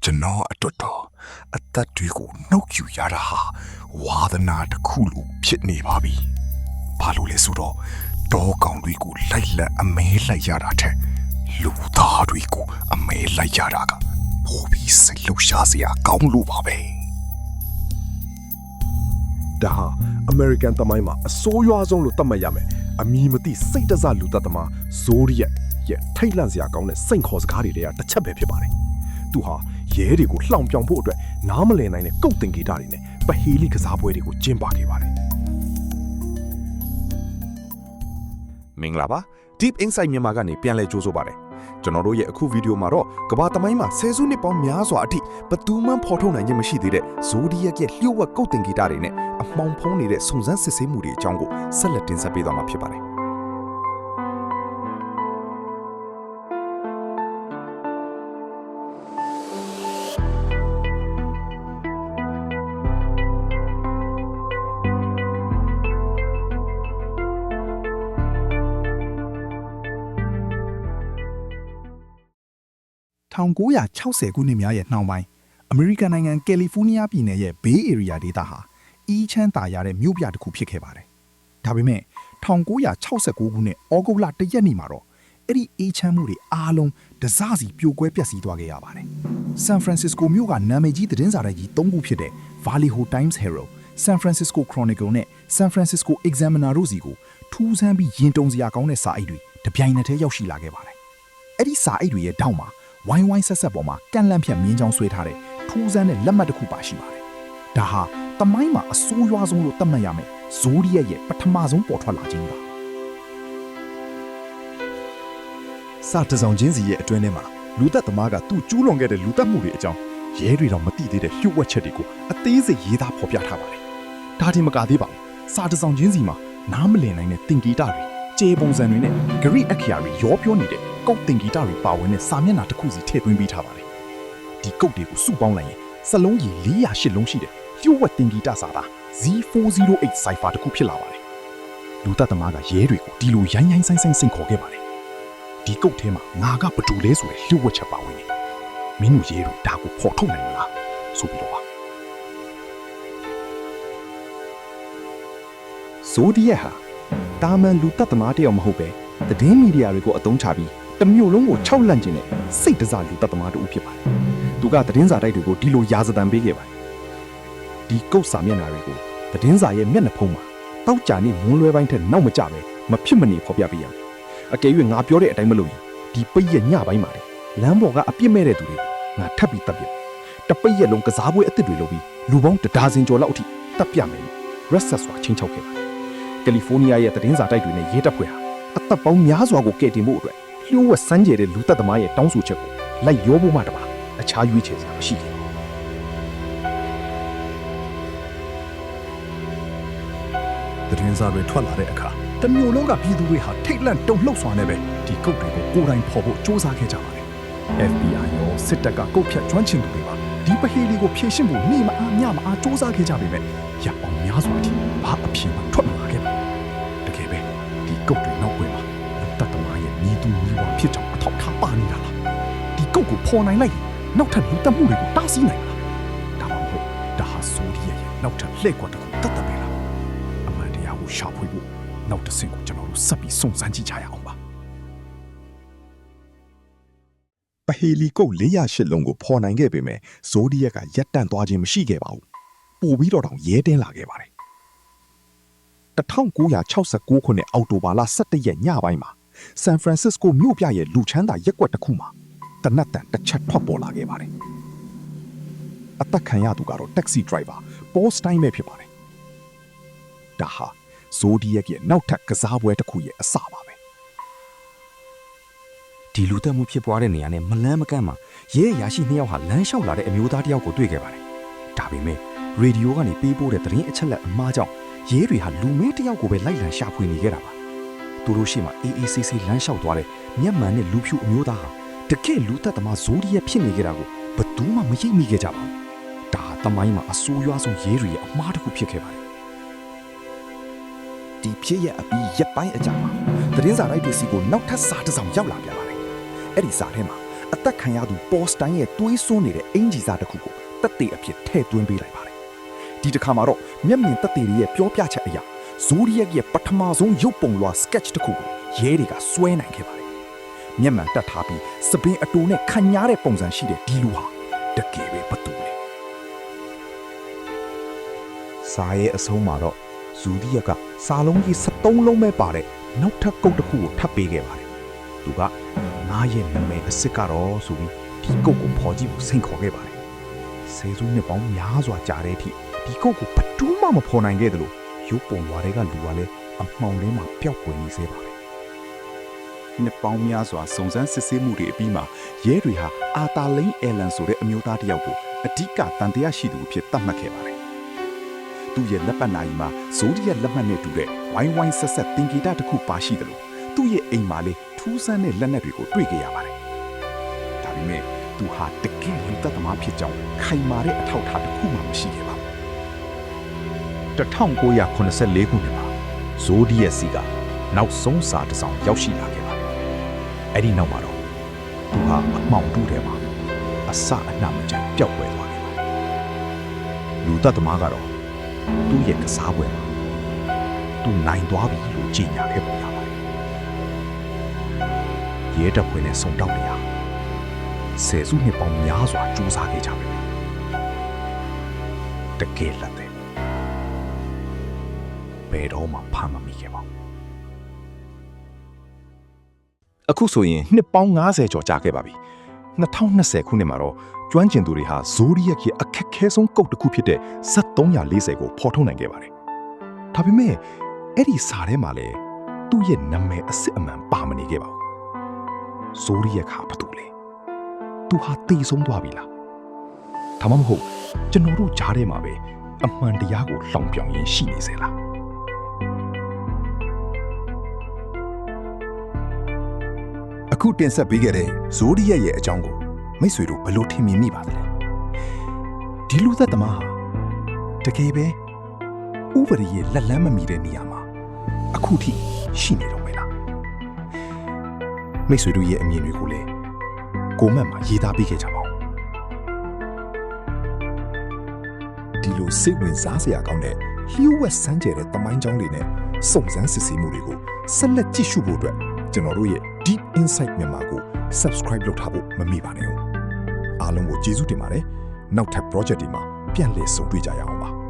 ကျွန်တော်အတွက်တော့အသက်တွေကိုနှုတ်ယူရတာဟာဝါသနာတစ်ခုလိုဖြစ်နေပါပြီ။ဘာလို့လဲဆိုတော့တောကောင်တွေကိုလိုက်လက်အမဲလိုက်ရတာထက်လူသားတွေကိုအမဲလိုက်ရတာကပိုပြီးစိတ်လှုပ်ရှားစရာကောင်းလို့ပါပဲ။ဒါဟာ American သမိုင်းမှာအဆိုးရွားဆုံးလို့သတ်မှတ်ရမယ်။အမည်မသိစိတ်တစလူသက်သမား Zodiac ရဲ့ထိတ်လန့်စရာကောင်းတဲ့စိန်ခေါ်စကားတွေလည်းတစ်ချက်ပဲဖြစ်ပါတယ်။သူဟာရဲတွေကိုလှောင်ပြောင်ဖို့အတွက်နားမလည်နိုင်တဲ့ကုတ်တင်ဂီတတွေနဲ့ပဟေလီကစားပွဲတွေကိုကျင်းပခဲ့ပါတယ်မင်္ဂလာပါ Deep Insight မြန်မာကနေပြန်လည်ကြိုးဆိုပါတယ်ကျွန်တော်တို့ရဲ့အခုဗီဒီယိုမှာတော့ကမ္ဘာသမိုင်းမှာဆယ်စုနှစ်ပေါင်းများစွာအထိဘသူမှဖော်ထုတ်နိုင်ခြင်းမရှိသေးတဲ့ Zodiac ရဲ့လျှို့ဝှက်ကုတ်တင်ဂီတတွေနဲ့အမှောင်ဖုံးနေတဲ့စုံစမ်းစစ်ဆေးမှုတွေအကြောင်းကိုဆက်လက်တင်ဆက်ပေးသွားမှာဖြစ်ပါတယ်1960ခုနှစ်များရဲ့နှောင်းပိုင်းအမေရိကန်နိုင်ငံကယ်လီဖိုးနီးယားပြည်နယ်ရဲ့ Bay Area ဒေသဟာအီးချမ်းသာရတဲ့မြို့ပြတစ်ခုဖြစ်ခဲ့ပါတယ်။ဒါပေမဲ့1969ခုနှစ်ဩဂုတ်လ1ရက်နေ့မှာတော့အဲ့ဒီအီးချမ်းမှုတွေအားလုံးတစစီပြိုကွဲပျက်စီးသွားခဲ့ရပါတယ်။ San Francisco မြို့ကနာမည်ကြီးသတင်းစာတိုက်ကြီး3ခုဖြစ်တဲ့ Vallejo Times Herald, San Francisco Chronicle နဲ့ San Francisco Examiner တို့စီကိုထူးဆန်းပြီးရင်တုံစရာကောင်းတဲ့စာအိတ်တွေတပြိုင်နက်တည်းရောက်ရှိလာခဲ့ပါတယ်။အဲ့ဒီစာအိတ်တွေရဲ့တောက်မှာဝိုင်းဝိုင်းဆက်ဆက်ပေါ်မှာကန့်လန့်ဖြတ်မြင်းချောင်းဆွဲထားတဲ့ထူးဆန်းတဲ့လက်မှတ်တစ်ခုပါရှိပါတယ်။ဒါဟာတမိုင်းမှာအဆိုးရွားဆုံးလို့သတ်မှတ်ရမယ်။ Zodiac ရဲ့ပထမဆုံးပေါ်ထွက်လာခြင်းပါ။စာတစောင်ချင်းစီရဲ့အတွင်းထဲမှာလူသက်သမားကသူ့ကျူးလွန်ခဲ့တဲ့လူသက်မှုတွေအကြောင်းရဲတွေတော့မသိသေးတဲ့လျှို့ဝှက်ချက်တွေကိုအသေးစိတ်ရေးသားဖော်ပြထားပါတယ်။ဒါတင်မကသေးပါဘူး။စာတစောင်ချင်းစီမှာနားမလည်နိုင်တဲ့သင်္ကေတတွေကျေပုံစံတွေနဲ့ဂရိအခရာတွေရောပြောနေတဲ့ကုတ်တင်ဂီတတွေပါဝင်တဲ့စာမျက်နှာတစ်ခုစီထည့်သွင်းပေးထားပါတယ်။ဒီကုတ်တွေကိုစုပေါင်းလိုက်ရင်စလုံးကြီး408လုံးရှိတဲ့လျှို့ဝှက်တင်ဂီတစာသား Z408 cipher တစ်ခုဖြစ်လာပါတယ်။လူသက်သမားကရဲတွေကိုဒီလိုရိုင်းရိုင်းဆိုင်ဆိုင်စိန်ခေါ်ခဲ့ပါတယ်။ဒီကုတ်ထဲမှာငါကဘသူလဲဆိုတဲ့လျှို့ဝှက်ချက်ပါဝင်တယ်။မင်းတို့ရဲတွေဒါကိုဖော်ထုတ်နိုင်မလားဆိုပြီးတော့ပါ။ Zodiac ဟာတာမန်လူသက်သမားတယောက်မဟုတ်ပဲသတင်းမီဒီယာတွေကိုအသုံးချပြီးတမျိုးလုံးကို6လန့်ကျင်တဲ့စိတ်တစားလူသက်သမားတူဖြစ်ပါတယ်။သူကသတင်းစာတိုက်တွေကိုဒီလိုရာဇသံပေးခဲ့ပါတယ်။ဒီကုတ်စာမျက်နှာတွေကိုသတင်းစာရဲ့မျက်နှာဖုံးမှာတောက်ကြနေမွန်းလွဲပိုင်းထက်နောက်မကျပဲမဖြစ်မနေဖော်ပြပေးရမယ်။အကယ်၍ငါပြောတဲ့အတိုင်းမလုပ်ရင်ဒီပိတ်ရဲ့ညပိုင်းမှာလမ်းပေါ်ကအပြစ်မဲ့တဲ့သူတွေငါထပ်ပြီးတပ်ပြ။တပိတ်ရဲ့လုံးကစားပွဲအစ်စ်တွေလုပ်ပြီးလူပေါင်းတဒါဇင်ကျော်လောက်အထိတပ်ပြမယ်။ Resset ဆိုတာချင်းချောက်ခဲ့ပါတယ်။ကယ်လီဖိုးနီးယားရဲ့သတင်းစာတိုက်တွေနဲ့ရဲတပ်ဖွဲ့ဟာအသက်ပေါင်းများစွာကိုကယ်တင်ဖို့အတွက်လျှို့ဝှက်စမ်းကြဲတဲ့လူသက်သမားရဲ့တောင်းဆိုချက်ကိုလိုက်ရောဖို့မှတပါအခြားရွေးချယ်စရာမရှိခဲ့ဘူး။သတင်းစာတွေထွက်လာတဲ့အခါတမျိုးလုံးကပြည်သူတွေဟာထိတ်လန့်တုန်လှုပ်စွာနဲ့ပဲဒီကုတ်တွေကိုကိုယ်တိုင်ဖော်ဖို့စ조사ခဲ့ကြပါတယ်။ FBI ရောစစ်တပ်ကကုတ်ဖြတ်ကျွမ်းကျင်သူတွေပါဒီပဟေလီကိုဖြေရှင်းဖို့နေမအားညမအားစ조사ခဲ့ကြပေမဲ့ရပ်ပေါင်းများစွာအထိဘာအဖြစ်မှထွက်မလာခဲ့ပါဘူး။တကယ်ပဲဒီကုတ်တွေနောက်ွယ်မှာတတ်သမားရဲ့မြည်သူမြည်ဝါဖြစ်ကြောင်းအထောက်ထားပါနေတာလားဒီကုတ်ကိုဖော်နိုင်လိုက်ရင်နောက်ထပ်လူတက်မှုတွေကိုတားဆီးနိုင်လားဒါမှမဟုတ်ဒါဟာ Zodiac ရဲ့နောက်ထပ်လှည့်ကွက်တစ်ခုတတ်တယ်ပဲလားအမှန်တရားကိုရှာဖွေဖို့နောက်တစ်ဆင့်ကိုကျွန်တော်တို့ဆက်ပြီးစုံစမ်းကြည့်ကြရအောင်ပါပဟေလီကုတ်408လုံးကိုဖော်နိုင်ခဲ့ပေမဲ့ Zodiac ကရပ်တန့်သွားခြင်းမရှိခဲ့ပါဘူးပို့ပြီးတော့တောင်ရဲတင်းလာခဲ့ပါတယ်1969ခုနှစ်အောက်တိုဘာလ17ရက်ညပိုင်းမှာဆန်ဖရန်စစ္စကိုမြို့ပြရဲ့လူချမ်းသာရက်ကွက်တစ်ခုမှာတနတ်တန်တစ်ချက်ထွက်ပေါ်လာခဲ့ပါတယ်။အသက်ခံရသူကတော့တက္ကစီဒရိုက်ဘာပေါစတိုင်းပဲဖြစ်ပါတယ်။ဒါဟာ Zodiac ရဲ့နောက်ထပ်ကစားပွဲတစ်ခုရဲ့အစပါပဲ။ဒီလူတက်မှုဖြစ်ပွားတဲ့နေရာနဲ့မလန်းမကန့်မှာရဲအရာရှိ2ယောက်ဟာလမ်းလျှောက်လာတဲ့အမျိုးသားတစ်ယောက်ကိုတွေ့ခဲ့ပါတယ်။ဒါပေမဲ့ရေဒီယိုကနေပေးပို့တဲ့သတင်းအချက်လက်အမှားကြောင့်ရဲတွေဟာလူမဲတစ်ယောက်ကိုပဲလိုက်လံရှာဖွေနေခဲ့တာပါသူတို့ရှိမှ AACC လမ်းလျှောက်သွားတဲ့မျက်မှန်နဲ့လူဖြူအမျိုးသားဟာတကယ့်လူသက်သမား Zodiac ဖြစ်နေကြတာကိုဘယ်သူမှမရိပ်မိခဲ့ကြပါဘူးဒါဟာတမိုင်းမှာအဆိုးရွားဆုံးရဲတွေရဲ့အမှားတစ်ခုဖြစ်ခဲ့ပါတယ်ဒီဖြစ်ရအပြီးရက်ပိုင်းအကြာမှာသတင်းစာတိုက်တွေစီကိုနောက်ထပ်စာတစ်စောင်ရောက်လာပြန်ပါတယ်အဲ့ဒီစာထဲမှာ အသက်ခံရသူပေါ်စတိုင်းရဲ့တွေးစွန်းနေတဲ့အင်ဂျီစာတစ်ခုကိုတက်သေးအဖြစ်ထည့်သွင်းပေးလိုက်ပါတယ်ဒီတစ်ခါမှာတော့မျက်မြင်တက်သေးတွေရဲ့ပြောပြချက်အရဇိုဒီယက်ရဲ့ပထမဆုံးရုပ်ပုံလွှာ sketch တစ်ခုကိုရဲတွေကစွဲနိုင်ခဲ့ပါတယ်မျက်မှန်တက်ထားပြီးစပင်းအတူနဲ့ခံညားတဲ့ပုံစံရှိတဲ့ဒီလူဟာတကယ်ပဲဘသူလဲ စာရဲ့အဆုံးမှာတော့ဇူဒီယက်ကစာလုံးကြီး73လုံးပဲပါတဲ့နောက်ထပ်ကုတ်တစ်ခုကိုထပ်ပေးခဲ့ပါတယ်သူကငါရဲ့နာမည်အစ်စ်ကတော့ဆိုပြီးဒီကုတ်ကိုဖော်ကြည့်ဖို့စိန်ခေါ်ခဲ့ပါတယ်ဆယ်စုနှစ်ပေါင်းများစွာကြာတဲ့အထိဒီကုတ်ကိုဘယ်သူမှမဖော်နိုင်ခဲ့သလိုရုပ်ပုံဝါတွေကလူကလည်းအမှောင်ထဲမှာပျောက်ကွယ်နေစေပါပဲနှစ်ပေါင်းများစွာစုံစမ်းစစ်ဆေးမှုတွေအပြီးမှာရဲတွေဟာအာတာလိန်အဲလန်ဆိုတဲ့အမျိုးသားတစ်ယောက်ကိုအဓိကတန်တရားရှိသူအဖြစ်သတ်မှတ်ခဲ့ပါတယ်သူ့ရဲ့လက်ပတ်နာရီမှာဇိုဒီယက်လက်မှတ်နဲ့တူတဲ့ဝိုင်းဝိုင်းဆက်ဆက်တင်ဂီတာတစ်ခုပါရှိတယ်လို့သူ့ရဲ့အိမ်မှာလေးထူးဆန်းတဲ့လက်နက်တွေကိုတွေ့ကြရပါတယ်ဒါပေမဲ့သူဟာတကယ်လူသက်သမားဖြစ်ကြောင်းခိုင်မာတဲ့အထောက်အထားတစ်ခုမှမရှိခဲ့ပါဘူး1984ခုနှစ်မှာဇိုဒီယက်စီကနောက်ဆုံးစာတစ်စောင်ရောက်ရှိလာခဲ့ပါတယ်အဲ့ဒီနောက်မှာတော့သူဟာအမှောင်တူးထဲမှာအစအနမကျန်ပျောက်ကွယ်သွားခဲ့ပါတယ်လူသက်သမားကတော့သူ့ရဲ့ကစားပွဲမှာသူနိုင်သွားပြီလို့ကြေညာခဲ့ပုံရပါတယ်ရဲတပ်ဖွဲ့နဲ့ဆုံတောက်နေရဆယ်စုနှစ်ပေါင်းများစွာကြိုးစားခဲ့ကြပြီတကယ်လက်တဲ့ဘယ်တော့မှဖမ်းမမိခဲ့ပါဘူးအခုဆိုရင်နှစ်ပေါင်း90ကျော်ကြာခဲ့ပါပြီ2020ခုနှစ်မှာတော့ကျွမ်းကျင်သူတွေဟာဇိုဒီယက်ရဲ့အခက်ခဲဆုံးကုတ်တစ်ခုဖြစ်တဲ့7340ကိုဖော်ထုတ်နိုင်ခဲ့ပါတယ်ဒါပေမဲ့အဲ့ဒီစာထဲမှာလည်းသူ့ရဲ့နာမည်အစစ်အမှန်ပါမနေခဲ့ပါဘူးဇိုဒီယက်ဟာဘာလို့လဲသူဟာတည်ဆုံးသွားပြီလားဒါမှမဟုတ်ကျွန်တော်တို့ကြားထဲမှာပဲအမှန်တရားကိုလောင်ပြောင်ရင်းရှိနေစေလားအခုတင်ဆက်ပေးခဲ့တဲ့ဇိုဒီယက်ရဲ့အကြောင်းကိုမိတ်ဆွေတို့ဘယ်လိုထင်မြင်မိပါသလဲဒီလူသက်သမားဟာတကယ်ပဲဥပဒေရဲ့လက်လန်းမမီတဲ့နေရာမှာအခုထိရှိနေတော့မလားမိတ်ဆွေတို့ရဲ့အမြင်တွေကိုလည်းကိုမန့်မှာရေးသားပေးခဲ့ကြပါဦးဒီလိုစိတ်ဝင်စားစရာကောင်းတဲ့လျှို့ဝှက်စမ်းကြဲတဲ့သမိုင်းကြောင်းတွေနဲ့စုံစမ်းစစ်ဆေးမှုတွေကိုဆက်လက်ကြည့်ရှုဖို့အတွက်ကျွန်တော်တို့ရဲ့ Deep Insight မြန်မာကို Subscribe လုပ်ထားဖို့မမေ့ပါနဲ့ဦးအားလုံးကိုကျေးဇူးတင်ပါတယ်နောက်ထပ် project တွေမှာပြန်လည်ဆုံတွေ့ကြရအောင်ပါ